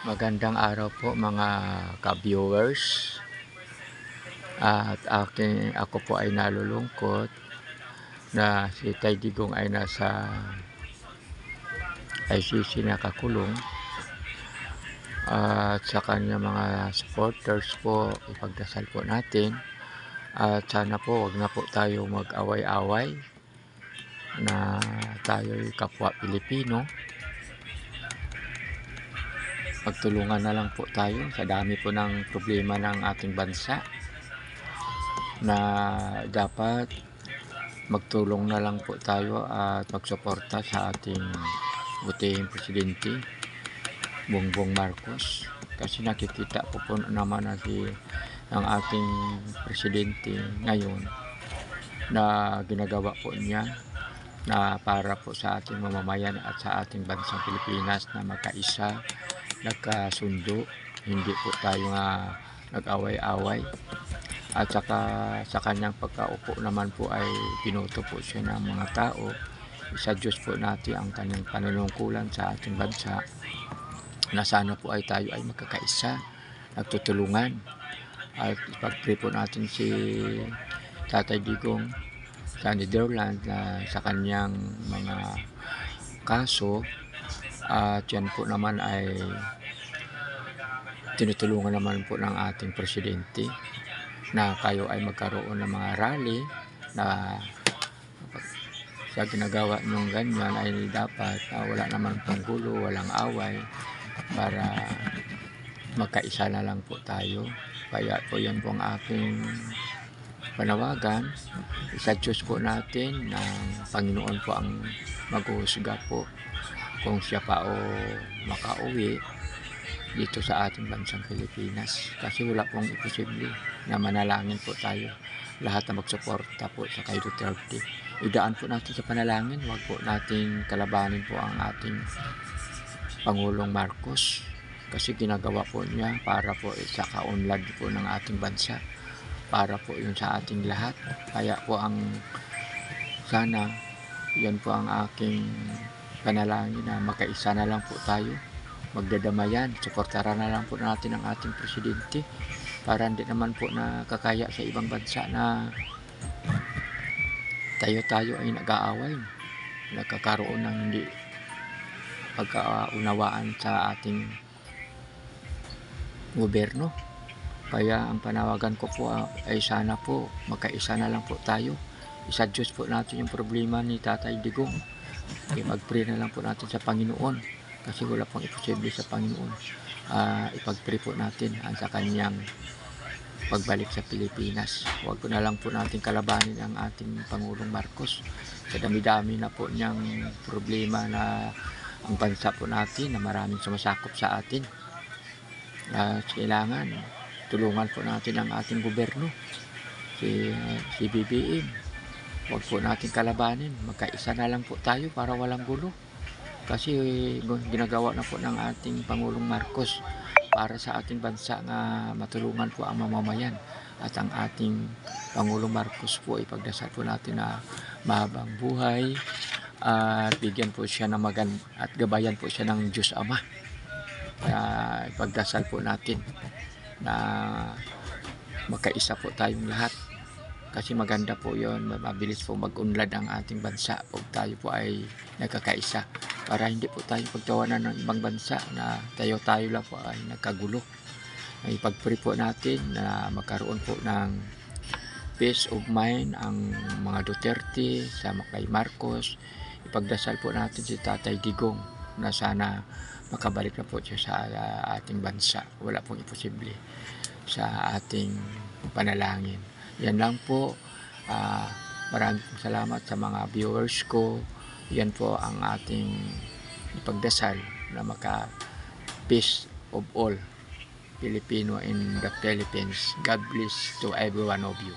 Magandang araw po mga ka-viewers. At ako po ay nalulungkot na si Tay Digong ay nasa ICC nakakulong. At sa kanya mga supporters po, ipagdasal po natin. At sana po wag na po tayo mag-away-away na tayo'y kapwa Pilipino. Magtulungan na lang po tayo sa dami po ng problema ng ating bansa, na dapat magtulong na lang po tayo at magsuporta sa ating butihing presidente Bongbong Marcos, kasi nakikita po naman na ang ating presidente ngayon na ginagawa po niya na para po sa ating mamamayan at sa ating bansang Pilipinas na magkaisa, nagkasundo, hindi po tayo nga nag-away-away. At saka sa kanyang pagkaupo naman po ay pinuto po siya ng mga tao. Sa Diyos po natin ang kanyang panunungkulan sa ating bansa, na sana po ay tayo ay magkakaisa, nagtutulungan. At ipag-pray po natin si Tatay Digong sa Netherlands na sa kanyang mga kaso. At yan po naman ay tinutulungan naman po ng ating presidente na kayo ay magkaroon ng mga rally, na sa ginagawa nyong ganyan ay dapat wala naman pong gulo, walang away, para magkaisa na lang po tayo. Kaya po yan po ang aking panawagan. Sa Diyos po natin, ng Panginoon po ang maghuhusga po kung siya pa o makauwi dito sa ating bansang Pilipinas, kasi wala pong imposible. Na manalangin po tayo lahat na magsuporta po sa kay Duterte. Idaan po natin sa panalangin, wag po nating kalabanin po ang ating Pangulong Marcos, kasi ginagawa po niya para po sa kaunlad po ng ating bansa, para po yun sa ating lahat. Kaya po sana yan po ang aking panalangin, na makaisa na lang po tayo, magdadamayan, suportaran na lang po natin ang ating presidente, para hindi naman po nakakaya sa ibang bansa na tayo ay nag-aaway, nagkakaroon ng hindi pagkaunawaan sa ating gobyerno. Kaya ang panawagan ko po ay sana po magkaisa na lang po tayo. Isa Diyos po natin yung problema ni Tatay Digong. Ipag-pray na lang po natin sa Panginoon, kasi wala pong imposible sa Panginoon. Ipag-pray po natin sa kanyang pagbalik sa Pilipinas. Huwag po na lang po natin kalabanin ang ating Pangulong Marcos. Sa dami-dami na po niyang problema na ang bansa po natin, na maraming sumasakop sa atin. Kailangan tulungan po natin ang ating gobyerno, si BBM. Huwag po natin kalabanin, magkaisa na lang po tayo para walang gulo. Kasi ginagawa na po ng ating Pangulong Marcos para sa ating bansa nga matulungan po ang mamamayan. At ang ating Pangulong Marcos po, ipagdasal po natin na mahabang buhay, at bigyan po siya ng at gabayan po siya ng Diyos Ama. Ipagdasal po natin na magkaisa po tayong lahat, kasi maganda po yon, mabilis po mag-unlad ang ating bansa pag tayo po ay nagkakaisa, para hindi po tayo pagtawanan ng ibang bansa na tayo lang po ay nagkagulo. Ipag-pray po natin na magkaroon po ng peace of mind ang mga Duterte sa kay Marcos. Ipagdasal po natin si Tatay Digong na sana makabalik na po siya sa ating bansa. Wala pong imposible sa ating panalangin. Yan lang po. Maraming salamat sa mga viewers ko. Yan po ang ating ipagdasal, na peace of all Filipino in the Philippines. God bless to every one of you.